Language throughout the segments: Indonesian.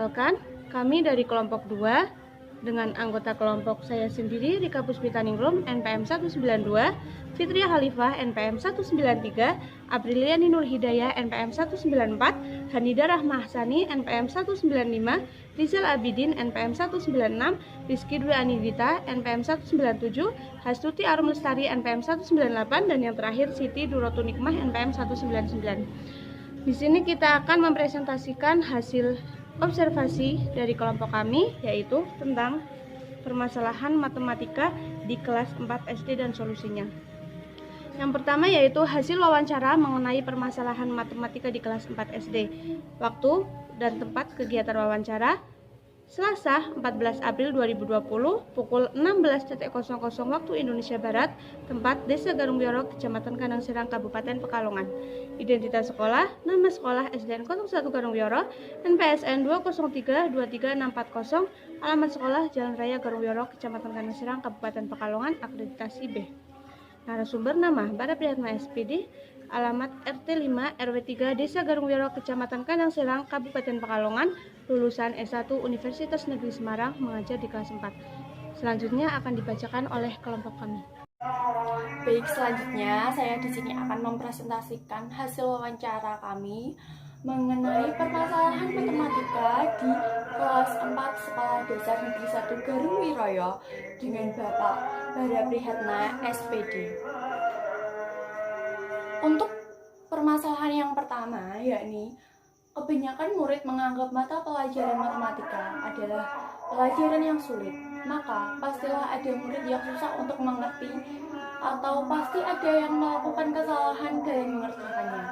Perkenalkan, kami dari kelompok 2 dengan anggota kelompok saya sendiri Rika Puspitaningrum NPM 192, Fitria Khalifah NPM 193, Apriliani Nur Hidayah NPM 194, Hanida Rahmah Hasani NPM 195, Rizal Abidin NPM 196, Rizky Dwi Anidita NPM 197, Hastuti Arum Lestari NPM 198, dan yang terakhir Siti Durotu Nikmah NPM 199. Di sini kita akan mempresentasikan hasil observasi dari kelompok kami, yaitu tentang permasalahan matematika di kelas 4 SD dan solusinya. Yang pertama yaitu hasil wawancara mengenai permasalahan matematika di kelas 4 SD. Waktu dan tempat kegiatan wawancara: Selasa 14 April 2020 pukul 16.00 waktu Indonesia Barat, tempat Desa Garungbioro, Kecamatan Kandang Serang, Kabupaten Pekalongan. Identitas sekolah: nama sekolah SDN 01 Garungbioro, NPSN 203-23640, alamat sekolah Jalan Raya Garungbioro, Kecamatan Kandang Serang, Kabupaten Pekalongan, akreditasi B. Narasumber: nama Bara Prihatma SPD, alamat RT 5 RW 3 Desa Garungbioro, Kecamatan Kandang Serang, Kabupaten Pekalongan, lulusan S1 Universitas Negeri Semarang, mengajar di kelas 4. Selanjutnya akan dibacakan oleh kelompok kami. Baik, selanjutnya saya di sini akan mempresentasikan hasil wawancara kami mengenai permasalahan matematika di kelas 4 Sekolah Dasar Negeri 1 Garungwiroyo dengan Bapak Bara Prihatna SPD. Untuk permasalahan yang pertama, yakni kebanyakan murid menganggap mata pelajaran matematika adalah pelajaran yang sulit. Maka pastilah ada murid yang susah untuk mengerti, atau pasti ada yang melakukan kesalahan dalam mengerjakannya.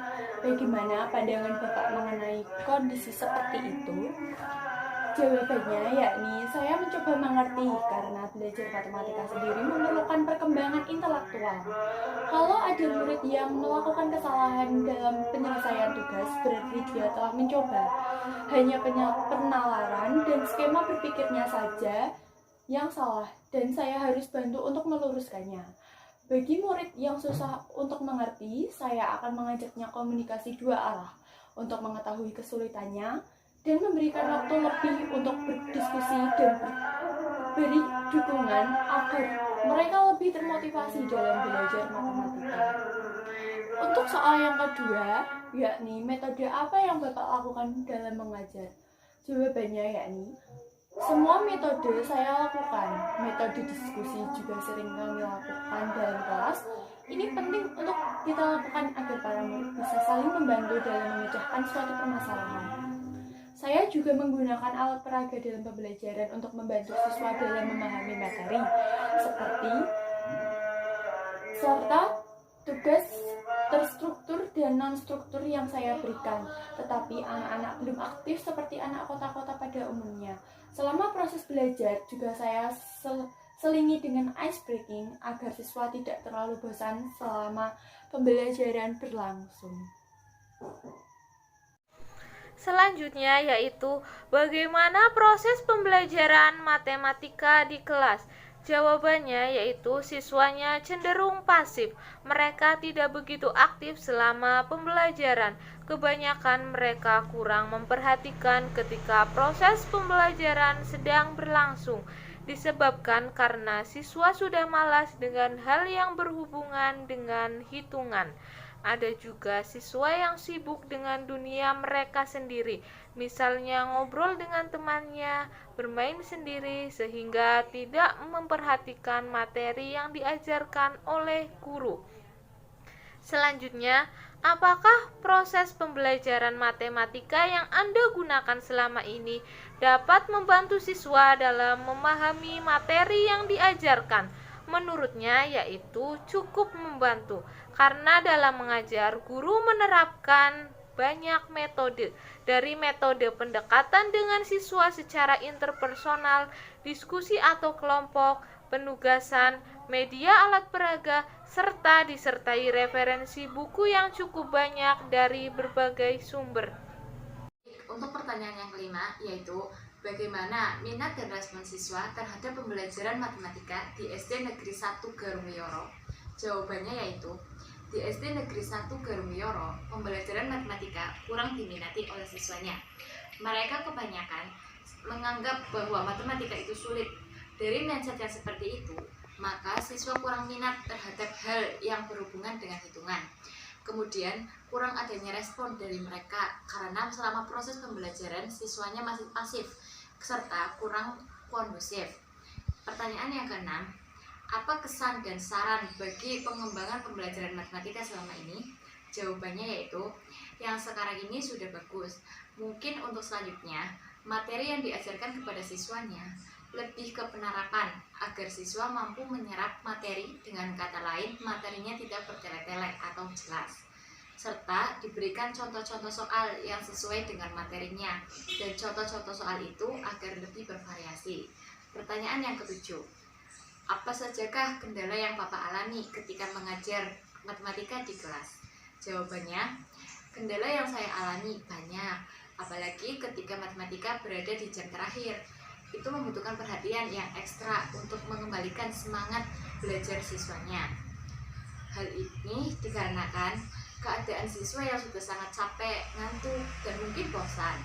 Bagaimana pandangan Bapak mengenai kondisi seperti itu? Jawabannya yakni saya mencoba mengerti karena belajar matematika sendiri memerlukan perkembangan intelektual. Kalau ada murid yang melakukan kesalahan dalam penyelesaian tugas, berarti dia telah mencoba. Hanya penalaran dan skema berpikirnya saja yang salah, dan saya harus bantu untuk meluruskannya. Bagi murid yang susah untuk mengerti, saya akan mengajaknya komunikasi dua arah untuk mengetahui kesulitannya dan memberikan waktu lebih untuk berdiskusi dan beri dukungan agar mereka lebih termotivasi dalam belajar matematika. Untuk soal yang kedua, yakni metode apa yang Bapak lakukan dalam mengajar? Jawabannya yakni semua metode saya lakukan. Metode diskusi juga sering kami lakukan dalam kelas. Ini penting untuk kita lakukan agar para murid bisa saling membantu dalam memecahkan suatu permasalahan. Saya juga menggunakan alat peraga dalam pembelajaran untuk membantu siswa dalam memahami materi, serta tugas terstruktur dan non-struktur yang saya berikan. Tetapi anak-anak belum aktif seperti anak kota-kota pada umumnya. Selama proses belajar juga saya selingi dengan ice breaking agar siswa tidak terlalu bosan selama pembelajaran berlangsung. Selanjutnya yaitu bagaimana proses pembelajaran matematika di kelas. Jawabannya yaitu siswanya cenderung pasif. Mereka tidak begitu aktif selama pembelajaran. Kebanyakan mereka kurang memperhatikan ketika proses pembelajaran sedang berlangsung, disebabkan karena siswa sudah malas dengan hal yang berhubungan dengan hitungan. Ada juga siswa yang sibuk dengan dunia mereka sendiri, misalnya ngobrol dengan temannya, bermain sendiri, sehingga tidak memperhatikan materi yang diajarkan oleh guru. Selanjutnya, apakah proses pembelajaran matematika yang Anda gunakan selama ini dapat membantu siswa dalam memahami materi yang diajarkan? Menurutnya, yaitu cukup membantu, karena dalam mengajar, guru menerapkan banyak metode, dari metode pendekatan dengan siswa secara interpersonal, diskusi atau kelompok, penugasan, media alat peraga, serta disertai referensi buku yang cukup banyak dari berbagai sumber. Untuk pertanyaan yang kelima, yaitu bagaimana minat dan respon siswa terhadap pembelajaran matematika di SD Negeri 1 Garungwioro? Jawabannya yaitu di SD Negeri 1 Garungwioro, pembelajaran matematika kurang diminati oleh siswanya. Mereka kebanyakan menganggap bahwa matematika itu sulit. Dari mindset yang seperti itu, maka siswa kurang minat terhadap hal yang berhubungan dengan hitungan. Kemudian kurang adanya respon dari mereka karena selama proses pembelajaran siswanya masih pasif serta kurang kondusif. Pertanyaan yang keenam, apa kesan dan saran bagi pengembangan pembelajaran matematika selama ini? Jawabannya yaitu, yang sekarang ini sudah bagus. Mungkin untuk selanjutnya, materi yang diajarkan kepada siswanya lebih ke penerapan agar siswa mampu menyerap materi, dengan kata lain materinya tidak bertele-tele atau jelas, serta diberikan contoh-contoh soal yang sesuai dengan materinya dan contoh-contoh soal itu agar lebih bervariasi. Pertanyaan yang ketujuh, apa sajakah kendala yang Bapak alami ketika mengajar matematika di kelas? Jawabannya, kendala yang saya alami banyak, apalagi ketika matematika berada di jam terakhir. Itu membutuhkan perhatian yang ekstra untuk mengembalikan semangat belajar siswanya. Hal ini dikarenakan keadaan siswa yang sudah sangat capek, ngantuk, dan mungkin bosan.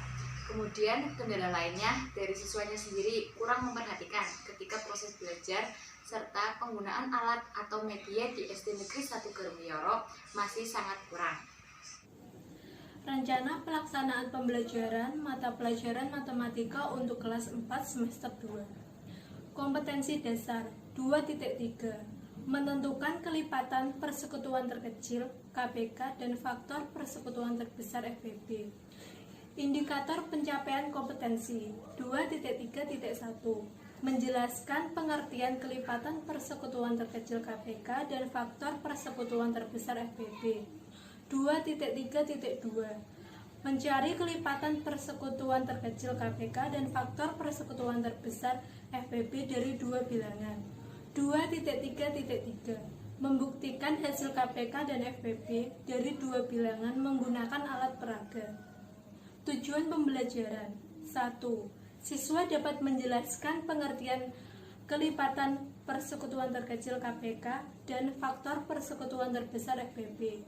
Kemudian kendala lainnya dari siswanya sendiri kurang memperhatikan ketika proses belajar, serta penggunaan alat atau media di SD Negeri 1 Garumuyoro masih sangat kurang. Rencana pelaksanaan pembelajaran mata pelajaran matematika untuk kelas 4 semester 2. Kompetensi dasar 2.3. Menentukan kelipatan persekutuan terkecil KPK dan faktor persekutuan terbesar FPB. Indikator pencapaian kompetensi 2.3.1. Menjelaskan pengertian kelipatan persekutuan terkecil KPK dan faktor persekutuan terbesar FPB. 2.3.2. Mencari kelipatan persekutuan terkecil KPK dan faktor persekutuan terbesar FPB dari dua bilangan. 2.3.3. Membuktikan hasil KPK dan FPB dari dua bilangan menggunakan alat peraga. Tujuan pembelajaran 1. Siswa dapat menjelaskan pengertian kelipatan persekutuan terkecil KPK dan faktor persekutuan terbesar FPB.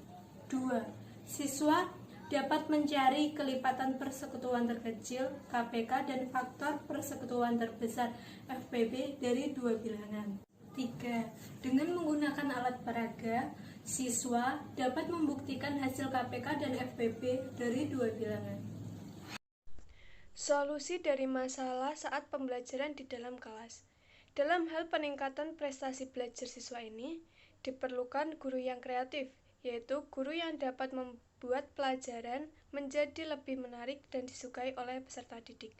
2. Siswa dapat mencari kelipatan persekutuan terkecil KPK dan faktor persekutuan terbesar FPB dari dua bilangan. 3. Dengan menggunakan alat peraga, siswa dapat membuktikan hasil KPK dan FPB dari dua bilangan. Solusi dari masalah saat pembelajaran di dalam kelas. Dalam hal peningkatan prestasi belajar siswa ini, diperlukan guru yang kreatif, yaitu guru yang dapat membuat pelajaran menjadi lebih menarik dan disukai oleh peserta didik.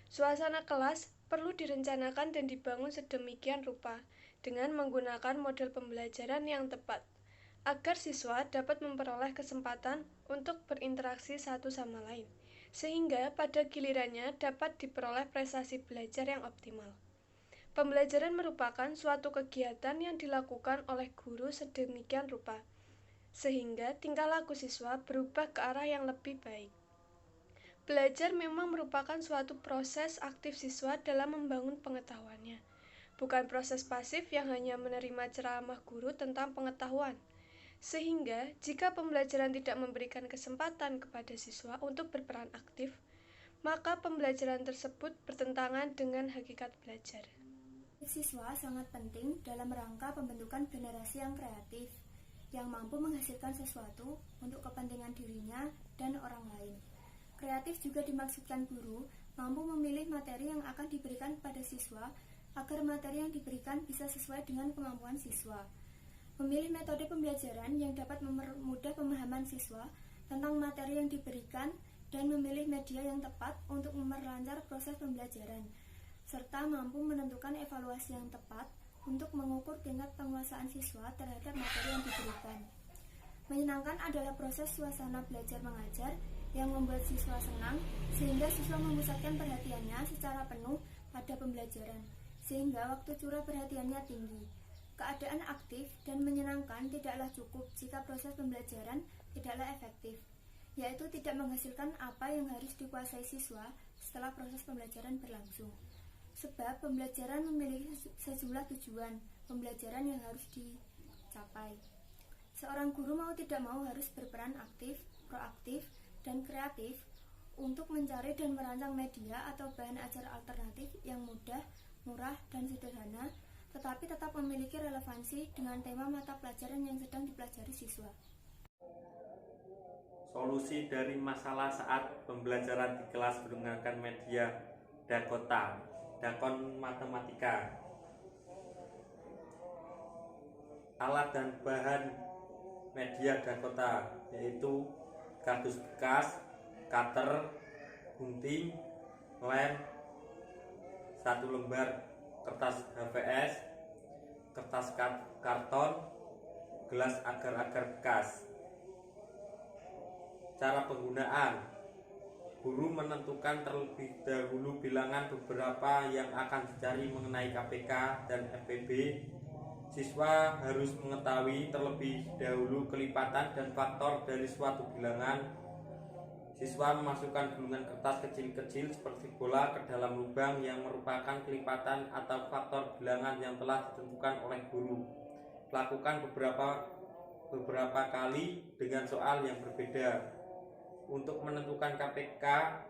Suasana kelas perlu direncanakan dan dibangun sedemikian rupa dengan menggunakan model pembelajaran yang tepat, agar siswa dapat memperoleh kesempatan untuk berinteraksi satu sama lain, sehingga pada gilirannya dapat diperoleh prestasi belajar yang optimal. Pembelajaran merupakan suatu kegiatan yang dilakukan oleh guru sedemikian rupa, sehingga tingkah laku siswa berubah ke arah yang lebih baik. Belajar memang merupakan suatu proses aktif siswa dalam membangun pengetahuannya, bukan proses pasif yang hanya menerima ceramah guru tentang pengetahuan. Sehingga, jika pembelajaran tidak memberikan kesempatan kepada siswa untuk berperan aktif, maka pembelajaran tersebut bertentangan dengan hakikat belajar. Siswa sangat penting dalam rangka pembentukan generasi yang kreatif, yang mampu menghasilkan sesuatu untuk kepentingan dirinya dan orang lain. Kreatif juga dimaksudkan guru mampu memilih materi yang akan diberikan pada siswa agar materi yang diberikan bisa sesuai dengan kemampuan siswa. Memilih metode pembelajaran yang dapat mempermudah pemahaman siswa tentang materi yang diberikan dan memilih media yang tepat untuk memperlancar proses pembelajaran, serta mampu menentukan evaluasi yang tepat untuk mengukur tingkat penguasaan siswa terhadap materi yang diberikan. Menyenangkan adalah proses suasana belajar mengajar yang membuat siswa senang, sehingga siswa memusatkan perhatiannya secara penuh pada pembelajaran, sehingga waktu curah perhatiannya tinggi. Keadaan aktif dan menyenangkan tidaklah cukup jika proses pembelajaran tidaklah efektif, yaitu tidak menghasilkan apa yang harus dikuasai siswa setelah proses pembelajaran berlangsung. Sebab pembelajaran memiliki sejumlah tujuan pembelajaran yang harus dicapai. Seorang guru mau tidak mau harus berperan aktif, proaktif, dan kreatif untuk mencari dan merancang media atau bahan ajar alternatif yang mudah, murah, dan sederhana, tetapi tetap memiliki relevansi dengan tema mata pelajaran yang sedang dipelajari siswa. Solusi dari masalah saat pembelajaran di kelas menggunakan media Dakon matematika. Alat dan bahan media Dakota yaitu kardus bekas, cutter, gunting, lem, 1 lembar kertas HVS, kertas karton, gelas agar-agar bekas. Cara penggunaan: guru menentukan terlebih dahulu bilangan beberapa yang akan dicari mengenai KPK dan FPB. Siswa harus mengetahui terlebih dahulu kelipatan dan faktor dari suatu bilangan. Siswa memasukkan gulungan kertas kecil-kecil seperti bola ke dalam lubang yang merupakan kelipatan atau faktor bilangan yang telah ditentukan oleh guru. Lakukan beberapa kali dengan soal yang berbeda. Untuk menentukan KPK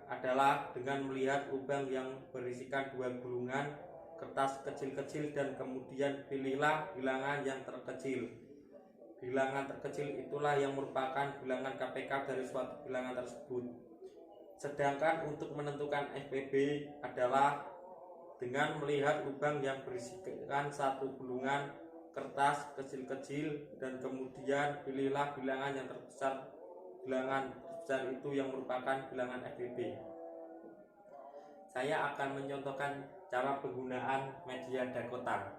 adalah dengan melihat lubang yang berisikan 2 gulungan kertas kecil-kecil dan kemudian pilihlah bilangan yang terkecil. Bilangan terkecil itulah yang merupakan bilangan KPK dari suatu bilangan tersebut. Sedangkan untuk menentukan FPB adalah dengan melihat lubang yang berisikan 1 gulungan kertas kecil-kecil dan kemudian pilihlah bilangan yang terbesar. Bilangan terbesar itu yang merupakan bilangan FPB. Saya akan mencontohkan cara penggunaan media Dakota.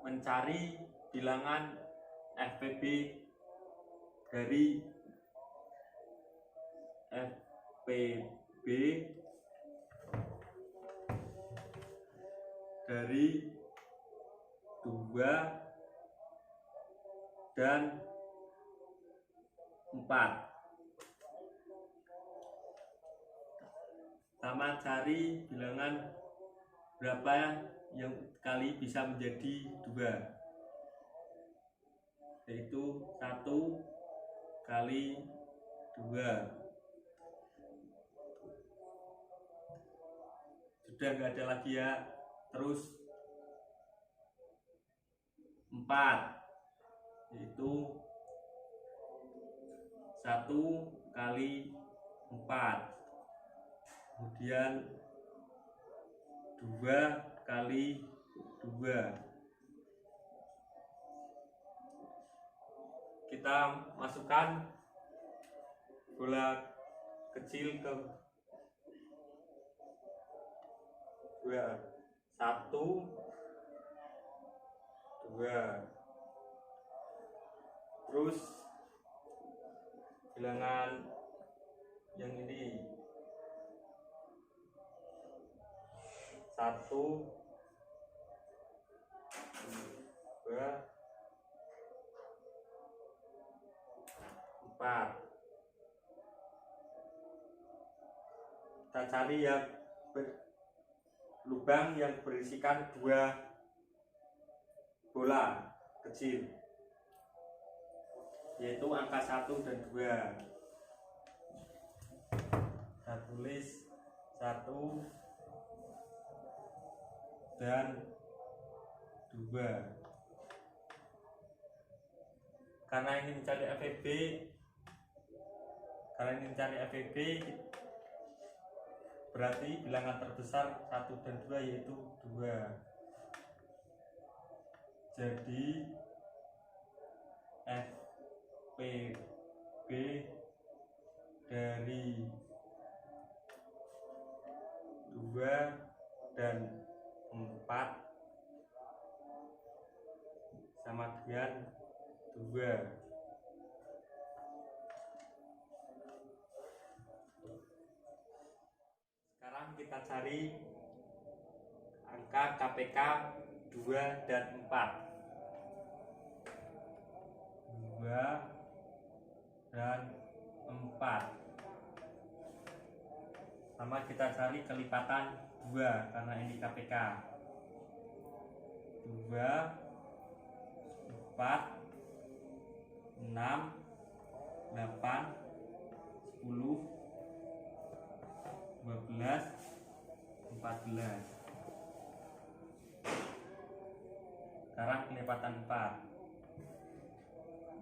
Mencari bilangan FPB dari dari 2 dan 4. Pertama, cari bilangan berapa yang kali bisa menjadi 2, yaitu 1 kali 2. Sudah nggak ada lagi ya. Terus 4, yaitu 1 kali 4. Kemudian 2 kali 2. Kita masukkan bola kecil ke 1, 2. Terus bilangan yang ini 1, 2, 4. Kita cari yang lubang yang berisikan 2 bola kecil, yaitu angka 1 dan 2. Kita tulis 1 dan 2. Karena ini mencari FPB, berarti bilangan terbesar 1 dan 2 yaitu 2. Jadi FPB dari 2 dan 4 sama dengan 2. Sekarang kita cari angka KPK 2 dan 4. 2 dan 4. Sama kita cari kelipatan 2 karena ini KPK. 2, 4, 6, 8, 10, 12, 14. Sekarang kelipatan 4.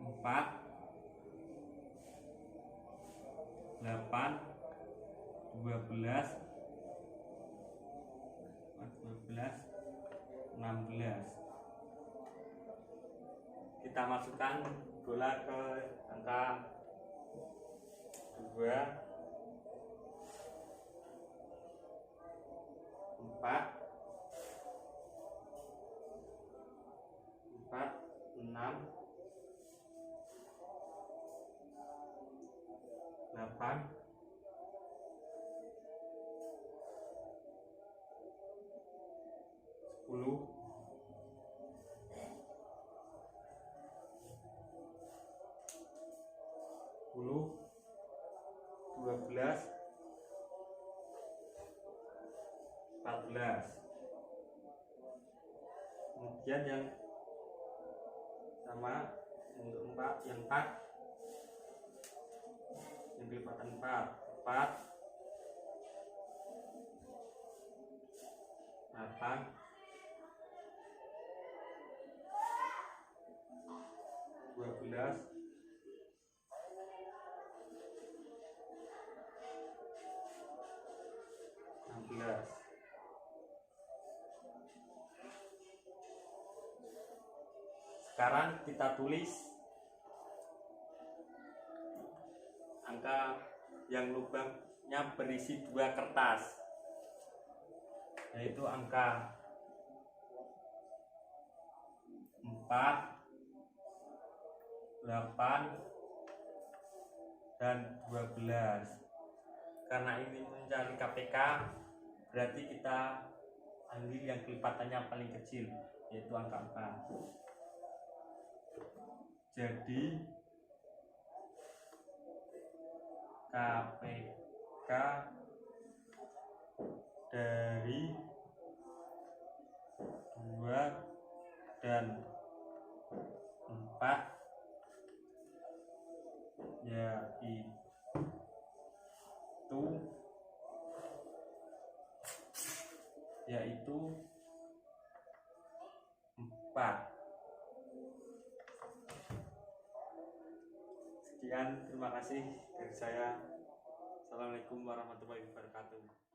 4, 8, 12, 16. Kita masukkan bola ke angka 2, 4, 6, 8, 10, 12, 14. Kemudian yang sama untuk 4, yang 4, yang kelipatan 4, 8, 12, 16. Sekarang kita tulis angka yang lubangnya berisi 2 kertas, yaitu angka 4, 8, dan 12. Karena ini mencari KPK, berarti kita ambil yang kelipatannya paling kecil, yaitu angka 4. Jadi KPK dari 2 dan 4 yaitu 4. Sekian, terima kasih dari saya. Assalamualaikum warahmatullahi wabarakatuh.